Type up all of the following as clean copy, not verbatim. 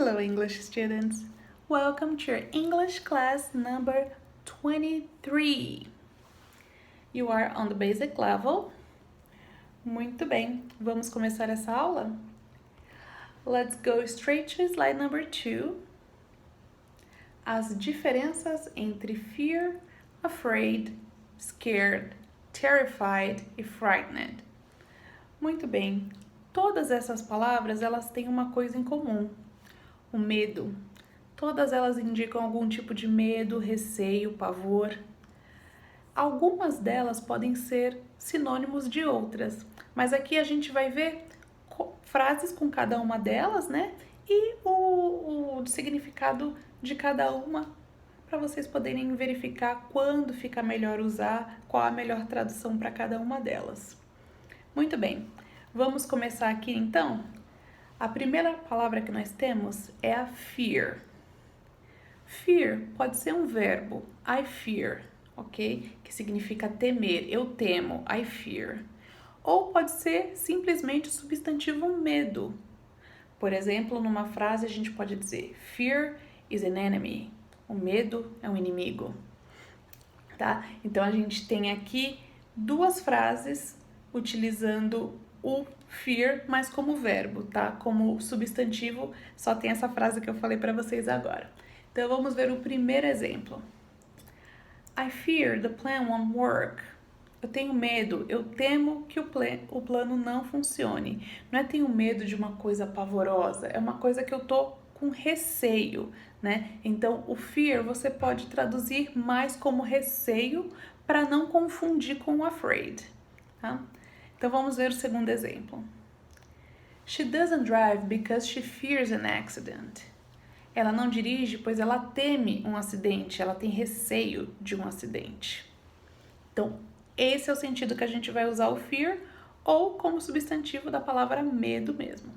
Hello, English students. Welcome to your English class number 23. You are on the basic level. Muito bem, vamos começar essa aula? Let's go straight to slide number 2. As diferenças entre fear, afraid, scared, terrified e frightened. Muito bem, todas essas palavras elas têm uma coisa em comum. O medo. Todas elas indicam algum tipo de medo, receio, pavor. Algumas delas podem ser sinônimos de outras, mas aqui a gente vai ver frases com cada uma delas, né? E o significado de cada uma para vocês poderem verificar quando fica melhor usar, qual a melhor tradução para cada uma delas. Muito bem, vamos começar aqui então? A primeira palavra que nós temos é a fear. Fear pode ser um verbo, I fear, ok? Que significa temer, eu temo, I fear. Ou pode ser simplesmente o substantivo medo. Por exemplo, numa frase a gente pode dizer fear is an enemy. O medo é um inimigo, tá? Então a gente tem aqui duas frases utilizando o fear, mas como verbo, tá? Como substantivo, só tem essa frase que eu falei para vocês agora. Então, vamos ver o primeiro exemplo. I fear the plan won't work. Eu tenho medo, eu temo que o plano não funcione. Não é tenho medo de uma coisa pavorosa, é uma coisa que eu tô com receio, né? Então, o fear você pode traduzir mais como receio para não confundir com o afraid, tá? Então, vamos ver o segundo exemplo. She doesn't drive because she fears an accident. Ela não dirige pois ela teme um acidente, ela tem receio de um acidente. Então, esse é o sentido que a gente vai usar o fear ou como substantivo da palavra medo mesmo.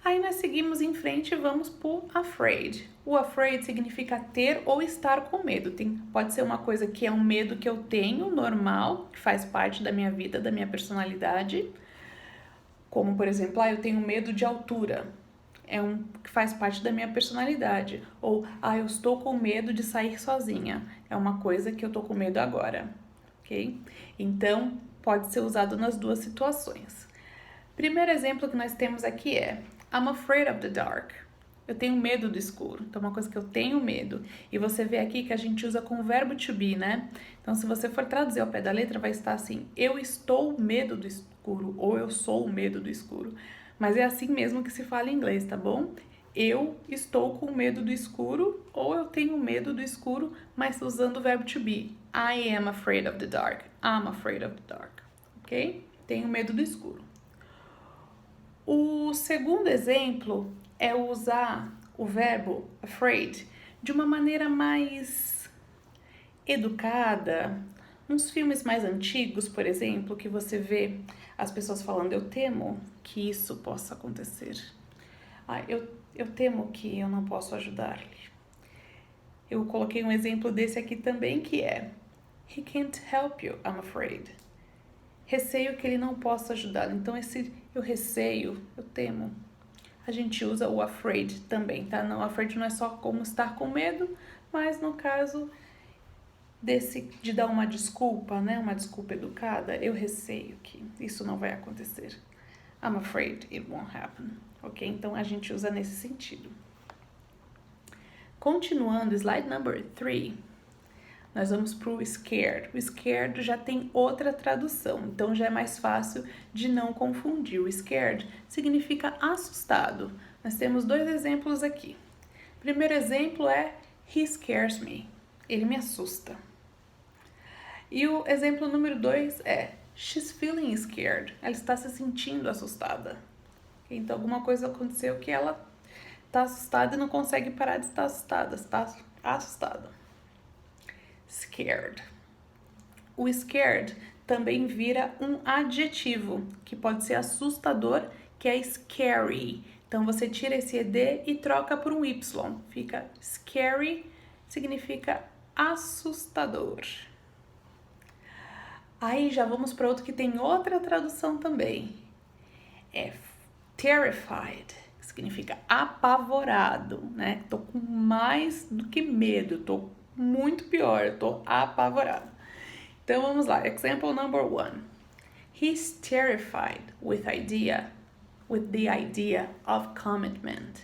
Aí nós seguimos em frente e vamos por afraid. O afraid significa ter ou estar com medo. Pode ser uma coisa que é um medo que eu tenho, normal, que faz parte da minha vida, da minha personalidade. Como, por exemplo, eu tenho medo de altura. Que faz parte da minha personalidade. Ou, eu estou com medo de sair sozinha. É uma coisa que eu tô com medo agora, ok? Então, pode ser usado nas duas situações. Primeiro exemplo que nós temos aqui é I'm afraid of the dark. Eu tenho medo do escuro. Então, é uma coisa que eu tenho medo. E você vê aqui que a gente usa com o verbo to be, né? Então, se você for traduzir ao pé da letra, vai estar assim, eu estou medo do escuro, ou eu sou o medo do escuro. Mas é assim mesmo que se fala em inglês, tá bom? Eu estou com medo do escuro, ou eu tenho medo do escuro, mas usando o verbo to be. I am afraid of the dark. I'm afraid of the dark. Ok? Tenho medo do escuro. O segundo exemplo é usar o verbo afraid de uma maneira mais educada. Nos filmes mais antigos, por exemplo, que você vê as pessoas falando, eu temo que isso possa acontecer. Eu temo que eu não posso ajudar-lhe. Eu coloquei um exemplo desse aqui também, que é He can't help you, I'm afraid. Receio que ele não possa ajudá-lo. Então, esse eu receio, eu temo. A gente usa o afraid também, tá? Não, afraid não é só como estar com medo, mas no caso de dar uma desculpa, né? Uma desculpa educada, eu receio que isso não vai acontecer. I'm afraid it won't happen. Ok? Então, a gente usa nesse sentido. Continuando, slide number 3. Nós vamos para o scared. O scared já tem outra tradução, então já é mais fácil de não confundir. O scared significa assustado. Nós temos dois exemplos aqui. O primeiro exemplo é He scares me. Ele me assusta. E o exemplo número 2 é She's feeling scared. Ela está se sentindo assustada. Então, alguma coisa aconteceu que ela está assustada e não consegue parar de estar assustada. Está assustada. Scared. O scared também vira um adjetivo, que pode ser assustador, que é scary. Então, você tira esse ed e troca por um y. Fica scary, significa assustador. Aí, já vamos para outro que tem outra tradução também. É terrified, significa apavorado, né? Tô com mais do que medo, tô muito pior, tô apavorado. Então vamos lá, example number 1. He's terrified with the idea of commitment.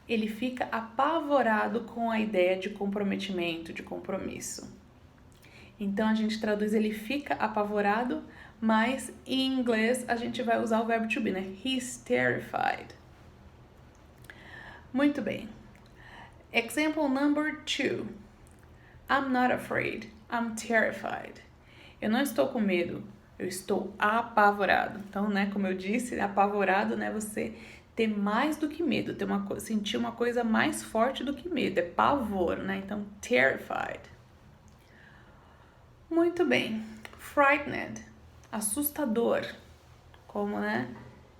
Ele fica apavorado com a ideia de comprometimento, de compromisso. Então a gente traduz ele fica apavorado, mas em inglês a gente vai usar o verbo to be, né? He's terrified. Muito bem. Example number 2. I'm not afraid, I'm terrified. Eu não estou com medo, eu estou apavorado. Então, né, como eu disse, apavorado, né, você ter mais do que medo, sentir uma coisa mais forte do que medo, é pavor, né? Então, terrified. Muito bem. Frightened, assustador, como, né?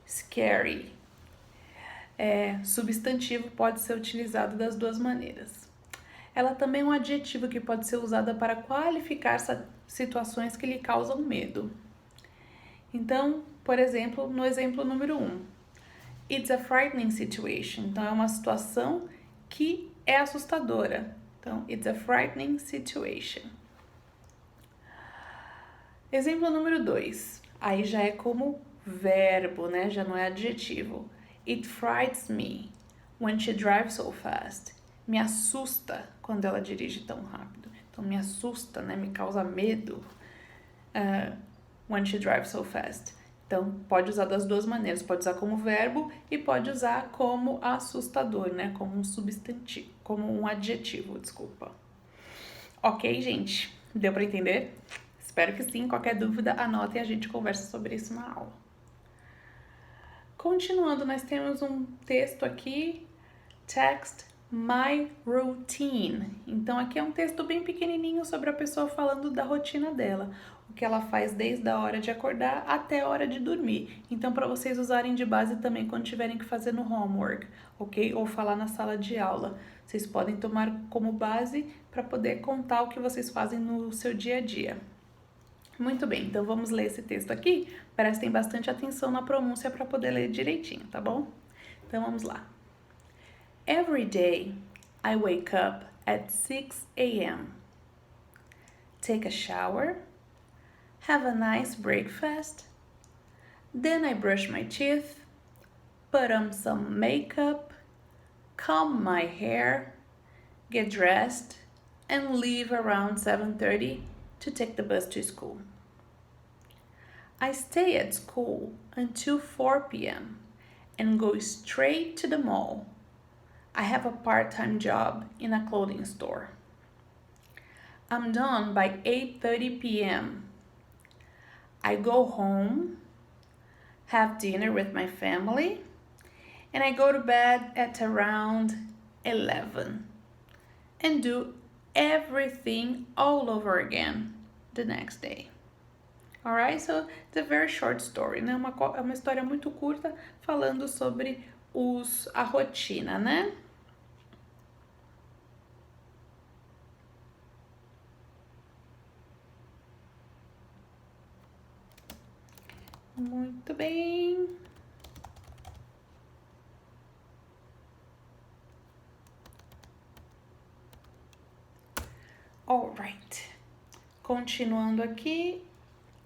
Scary. Substantivo pode ser utilizado das duas maneiras. Ela também é um adjetivo que pode ser usado para qualificar situações que lhe causam medo. Então, por exemplo, no exemplo número 1, it's a frightening situation. Então, é uma situação que é assustadora. Então, it's a frightening situation. Exemplo número 2, aí já é como verbo, né? Já não é adjetivo. It frightens me when she drives so fast. Me assusta quando ela dirige tão rápido. Então, me assusta, né? Me causa medo when she drives so fast. Então, pode usar das duas maneiras. Pode usar como verbo e pode usar como assustador, né? Como um substantivo, como um adjetivo, desculpa. Ok, gente? Deu para entender? Espero que sim. Qualquer dúvida, anotem e a gente conversa sobre isso na aula. Continuando, nós temos um texto aqui, text my routine. Então, aqui é um texto bem pequenininho sobre a pessoa falando da rotina dela, o que ela faz desde a hora de acordar até a hora de dormir. Então, para vocês usarem de base também quando tiverem que fazer no homework, ok? Ou falar na sala de aula. Vocês podem tomar como base para poder contar o que vocês fazem no seu dia a dia. Muito bem, então vamos ler esse texto aqui. Prestem bastante atenção na pronúncia para poder ler direitinho, tá bom? Então vamos lá. Every day I wake up at 6 a.m. Take a shower, have a nice breakfast, then I brush my teeth, put on some makeup, comb my hair, get dressed, and leave around 7:30 to take the bus to school. I stay at school until 4 p.m. and go straight to the mall. I have a part-time job in a clothing store. I'm done by 8:30 p.m. I go home, have dinner with my family, and I go to bed at around 11 and do everything all over again the next day. Alright, so it's a very short story, né? É uma história muito curta falando sobre a rotina, né? Muito bem. Alright. Continuando aqui.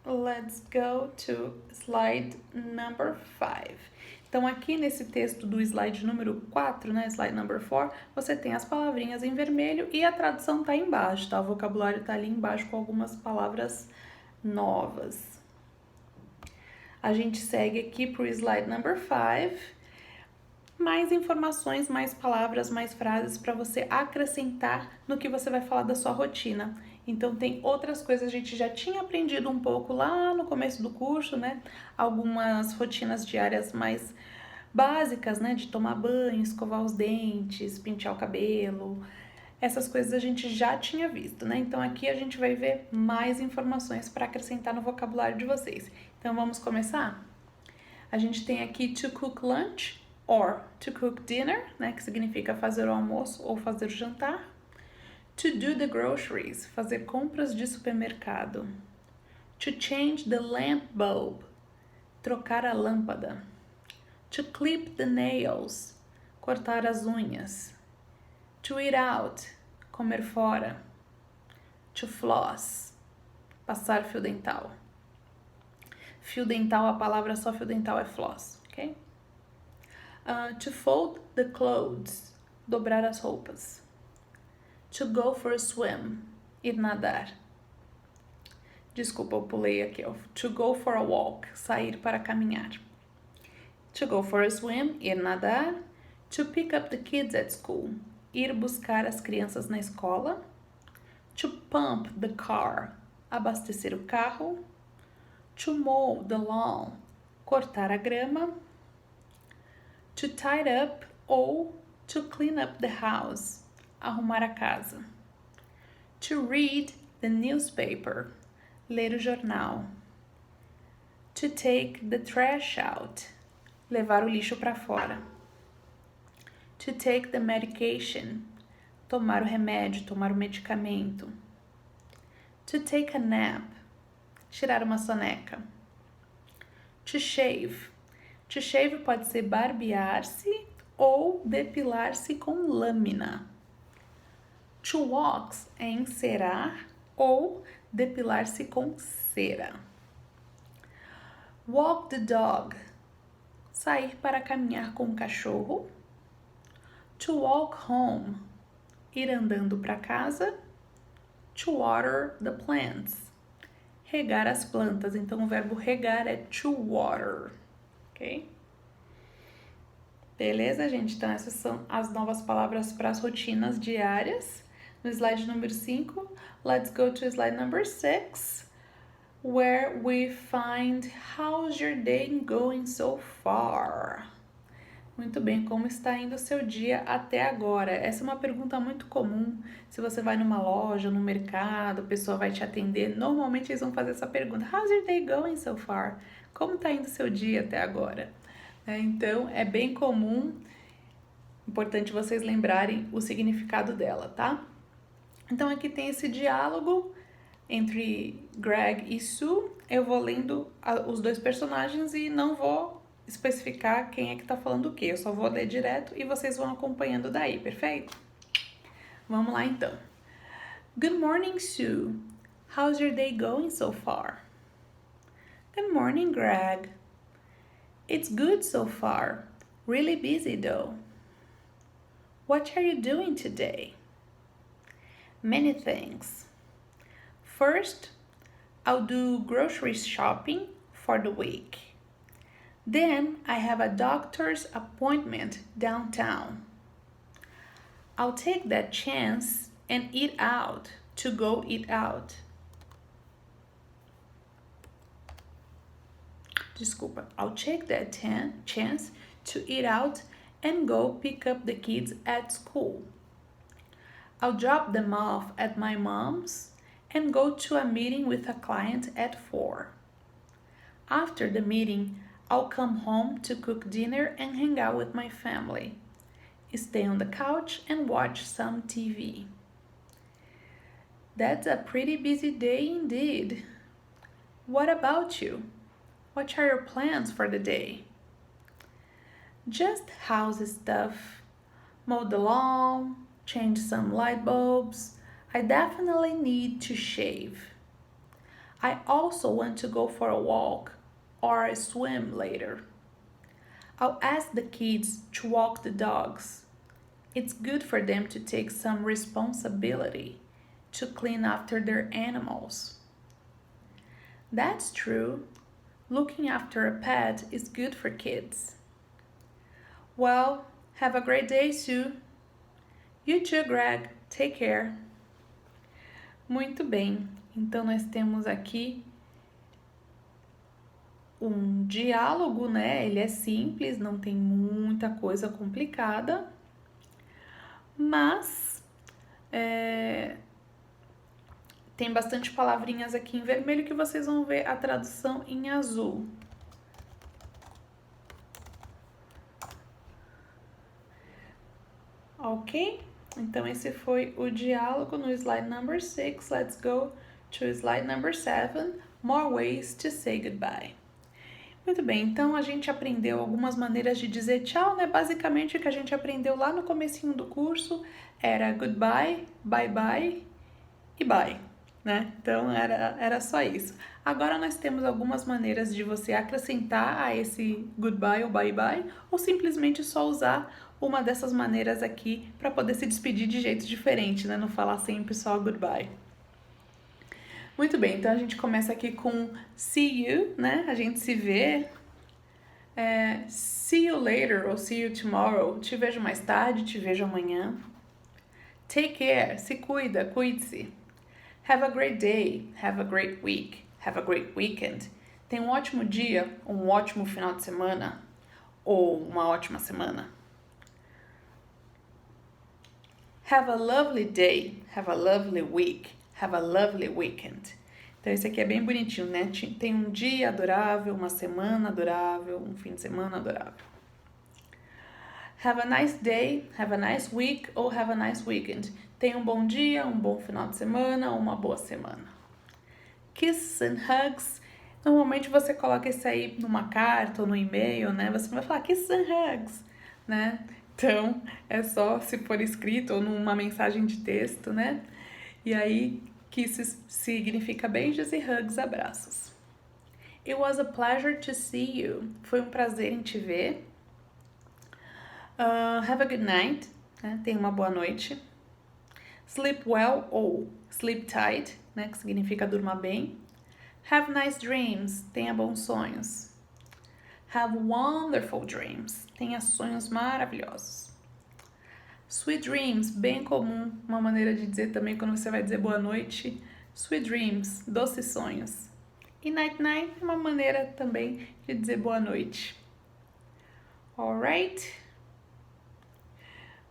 Let's go to slide number 5. Então, aqui nesse texto do slide número 4, né, slide number 4, você tem as palavrinhas em vermelho e a tradução tá embaixo, tá? O vocabulário tá ali embaixo com algumas palavras novas. A gente segue aqui pro slide number 5. Mais informações, mais palavras, mais frases para você acrescentar no que você vai falar da sua rotina. Então, tem outras coisas, a gente já tinha aprendido um pouco lá no começo do curso, né? Algumas rotinas diárias mais básicas, né? De tomar banho, escovar os dentes, pentear o cabelo. Essas coisas a gente já tinha visto, né? Então, aqui a gente vai ver mais informações para acrescentar no vocabulário de vocês. Então, vamos começar? A gente tem aqui to cook lunch or to cook dinner, né? Que significa fazer o almoço ou fazer o jantar. To do the groceries, fazer compras de supermercado. To change the lamp bulb, trocar a lâmpada. To clip the nails, cortar as unhas. To eat out, comer fora. To floss, passar fio dental. Fio dental, a palavra só fio dental é floss, ok? To fold the clothes, dobrar as roupas. To go for a swim, ir nadar. Desculpa, eu pulei aqui, ó. To go for a walk, sair para caminhar. To go for a swim, ir nadar. To pick up the kids at school, ir buscar as crianças na escola. To pump the car, abastecer o carro. To mow the lawn, cortar a grama. To tidy up ou to clean up the house, arrumar a casa. To read the newspaper, ler o jornal. To take the trash out, levar o lixo para fora. To take the medication, tomar o remédio, tomar o medicamento. To take a nap, tirar uma soneca. To shave. To shave pode ser barbear-se ou depilar-se com lâmina. To wax é encerar ou depilar-se com cera. Walk the dog, sair para caminhar com o cachorro. To walk home, ir andando para casa. To water the plants, regar as plantas. Então o verbo regar é to water, ok? Beleza, gente? Então essas são as novas palavras para as rotinas diárias. No slide número 5, let's go to slide number 6, where we find how's your day going so far? Muito bem, como está indo o seu dia até agora? Essa é uma pergunta muito comum. Se você vai numa loja, no mercado, a pessoa vai te atender. Normalmente eles vão fazer essa pergunta. How's your day going so far? Como está indo o seu dia até agora? Então, é bem comum. Importante vocês lembrarem o significado dela, tá? Então, aqui tem esse diálogo entre Greg e Sue. Eu vou lendo os dois personagens e não vou especificar quem é que tá falando o quê. Eu só vou ler direto e vocês vão acompanhando daí, perfeito? Vamos lá então. Good morning, Sue. How's your day going so far? Good morning, Greg. It's good so far. Really busy though. What are you doing today? Many things. First, I'll do grocery shopping for the week. Then I have a doctor's appointment downtown. I'll take that chance and eat out to go eat out. Desculpa. I'll take that chance to eat out and go pick up the kids at school. I'll drop them off at my mom's and go to a meeting with a client at 4. After the meeting, I'll come home to cook dinner and hang out with my family. Stay on the couch and watch some TV. That's a pretty busy day indeed. What about you? What are your plans for the day? Just house stuff. Mow the lawn, change some light bulbs. I definitely need to shave. I also want to go for a walk or a swim later. I'll ask the kids to walk the dogs. It's good for them to take some responsibility to clean after their animals. That's true. Looking after a pet is good for kids. Well, have a great day, Sue. You too, Greg. Take care. Muito bem. Então nós temos aqui um diálogo, né? Ele é simples, não tem muita coisa complicada, mas tem bastante palavrinhas aqui em vermelho que vocês vão ver a tradução em azul. Ok? Então esse foi o diálogo no slide number 6. Let's go to slide number 7. More ways to say goodbye. Muito bem, então a gente aprendeu algumas maneiras de dizer tchau, né? Basicamente o que a gente aprendeu lá no comecinho do curso era goodbye, bye bye e bye, né? Então era só isso. Agora nós temos algumas maneiras de você acrescentar a esse goodbye ou bye bye, ou simplesmente só usar uma dessas maneiras aqui para poder se despedir de jeito diferente, né? Não falar sempre só goodbye. Muito bem, então a gente começa aqui com see you, né? A gente se vê. See you later ou see you tomorrow. Te vejo mais tarde, te vejo amanhã. Take care, se cuida, cuide-se. Have a great day, have a great week, have a great weekend. Tenha um ótimo dia, um ótimo final de semana ou uma ótima semana. Have a lovely day, have a lovely week, have a lovely weekend. Então, esse aqui é bem bonitinho, né? Tem um dia adorável, uma semana adorável, um fim de semana adorável. Have a nice day, have a nice week ou have a nice weekend. Tenha um bom dia, um bom final de semana ou uma boa semana. Kisses and hugs. Normalmente você coloca isso aí numa carta ou no e-mail, né? Você não vai falar kisses and hugs, né? Então, é só se for escrito ou numa mensagem de texto, né? E aí, kisses significa beijos e hugs, abraços. It was a pleasure to see you. Foi um prazer em te ver. Have a good night. Né? Tenha uma boa noite. Sleep well ou sleep tight, né? Que significa durma bem. Have nice dreams. Tenha bons sonhos. Have wonderful dreams. Tenha sonhos maravilhosos. Sweet dreams, bem comum, uma maneira de dizer também quando você vai dizer boa noite. Sweet dreams, doces sonhos. E night night é uma maneira também de dizer boa noite. Alright?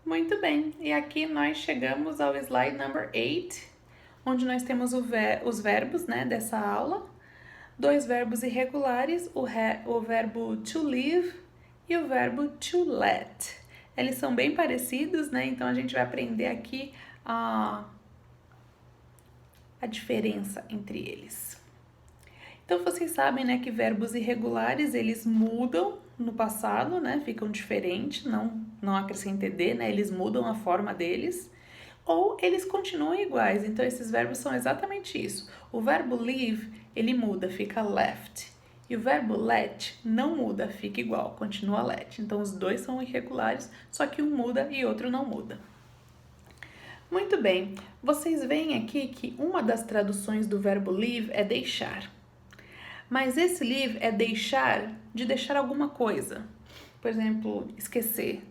Muito bem, e aqui nós chegamos ao slide number 8, onde nós temos os verbos, né, dessa aula. 2 verbos irregulares, o verbo to leave e o verbo to let. Eles são bem parecidos, né? Então a gente vai aprender aqui a diferença entre eles. Então vocês sabem, né, que verbos irregulares, eles mudam no passado, né? Ficam diferentes, não acrescenta ed, né? Eles mudam a forma deles. Ou eles continuam iguais, então esses verbos são exatamente isso. O verbo leave, ele muda, fica left. E o verbo let não muda, fica igual, continua let. Então os dois são irregulares, só que um muda e outro não muda. Muito bem, vocês veem aqui que uma das traduções do verbo leave é deixar. Mas esse leave é deixar de deixar alguma coisa. Por exemplo, esquecer.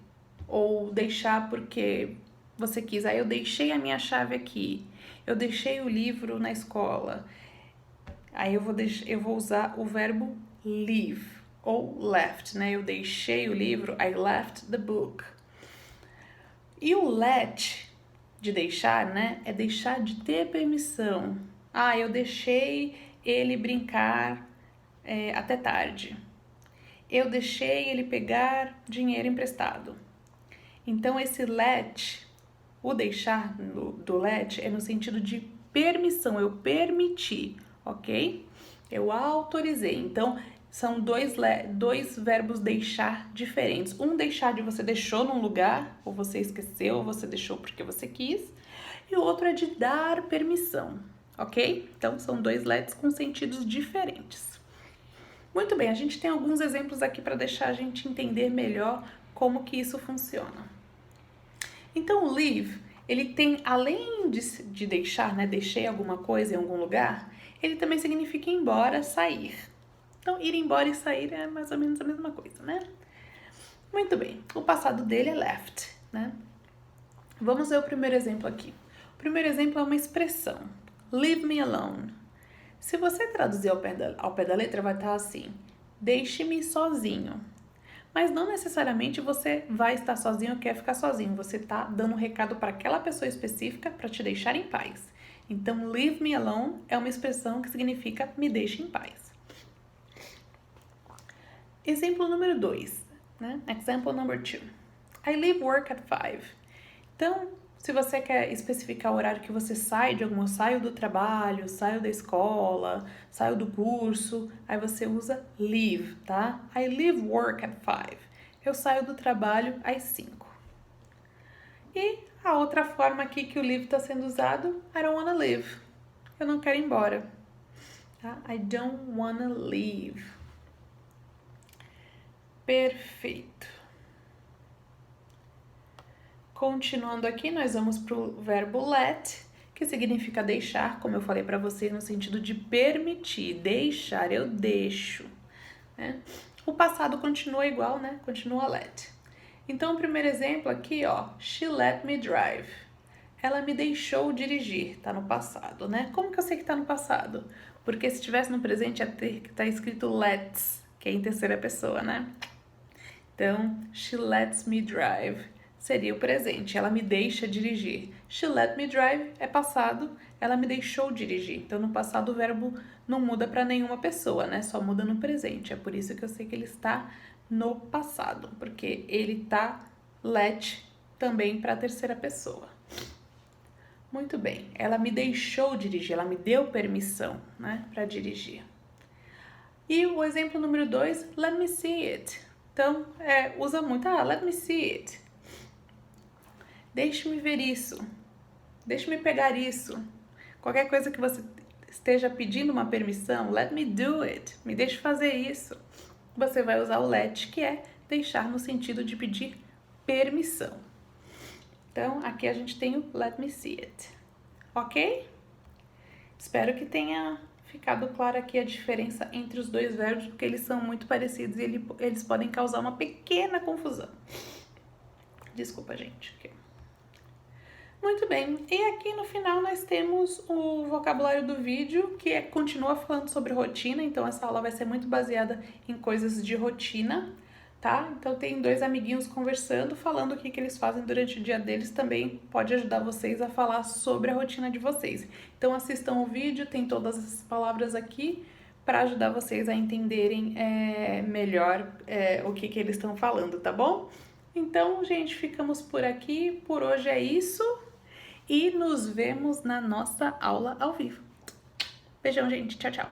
Ou deixar porque você quis. Eu deixei a minha chave aqui. Eu deixei o livro na escola. Aí eu vou usar o verbo leave ou left, né? Eu deixei o livro, I left the book. E o let, de deixar, né? É deixar de ter permissão. Eu deixei ele brincar até tarde. Eu deixei ele pegar dinheiro emprestado. Então, esse let, o deixar do let é no sentido de permissão, eu permiti, ok? Eu autorizei. Então, são dois verbos deixar diferentes. Um deixar de você deixou num lugar, ou você esqueceu, ou você deixou porque você quis. E o outro é de dar permissão, ok? Então, são 2 lets com sentidos diferentes. Muito bem, a gente tem alguns exemplos aqui para deixar a gente entender melhor como que isso funciona. Então, o leave, ele tem, além de deixar, né, deixei alguma coisa em algum lugar, ele também significa ir embora, sair. Então, ir embora e sair é mais ou menos a mesma coisa, né? Muito bem, o passado dele é left, né? Vamos ver o primeiro exemplo aqui. O primeiro exemplo é uma expressão, leave me alone. Se você traduzir ao pé da letra, vai estar assim, deixe-me sozinho. Mas não necessariamente você vai estar sozinho ou quer ficar sozinho. Você está dando um recado para aquela pessoa específica para te deixar em paz. Então, leave me alone é uma expressão que significa me deixe em paz. Exemplo número 2, né? Example number 2. I leave work at 5. Então, Se você quer especificar o horário que você sai de alguma, saio do trabalho, saio da escola, saio do curso, aí você usa leave, tá? I leave work at 5. Eu saio do trabalho às 5. E a outra forma aqui que o leave está sendo usado, I don't wanna leave. Eu não quero ir embora. Tá? I don't wanna leave. Perfeito. Continuando aqui, nós vamos para o verbo let, que significa deixar, como eu falei para vocês, no sentido de permitir, deixar, eu deixo. Né? O passado continua igual, né? Continua let. Então, o primeiro exemplo aqui, ó, she let me drive. Ela me deixou dirigir, tá no passado, né? Como que eu sei que tá no passado? Porque se estivesse no presente, ia ter que estar escrito lets, que é em terceira pessoa, né? Então, she lets me drive seria o presente, ela me deixa dirigir. She let me drive é passado, ela me deixou dirigir. Então, no passado, o verbo não muda para nenhuma pessoa, né? Só muda no presente. É por isso que eu sei que ele está no passado, porque ele tá let também para a terceira pessoa. Muito bem, ela me deixou dirigir, ela me deu permissão, né, para dirigir. E o exemplo número 2, let me see it. Então, usa muito, let me see it. Deixe-me ver isso. Deixe-me pegar isso. Qualquer coisa que você esteja pedindo uma permissão, let me do it. Me deixe fazer isso. Você vai usar o let, que é deixar no sentido de pedir permissão. Então, aqui a gente tem o let me see it. Ok? Espero que tenha ficado clara aqui a diferença entre os dois verbos, porque eles são muito parecidos e eles podem causar uma pequena confusão. Desculpa, gente. Muito bem, e aqui no final nós temos o vocabulário do vídeo, que continua falando sobre rotina, então essa aula vai ser muito baseada em coisas de rotina, tá? Então tem dois amiguinhos conversando, falando o que eles fazem durante o dia deles, também pode ajudar vocês a falar sobre a rotina de vocês. Então assistam o vídeo, tem todas essas palavras aqui, para ajudar vocês a entenderem melhor o que eles estão falando, tá bom? Então, gente, ficamos por aqui, por hoje é isso. E nos vemos na nossa aula ao vivo. Beijão, gente. Tchau, tchau.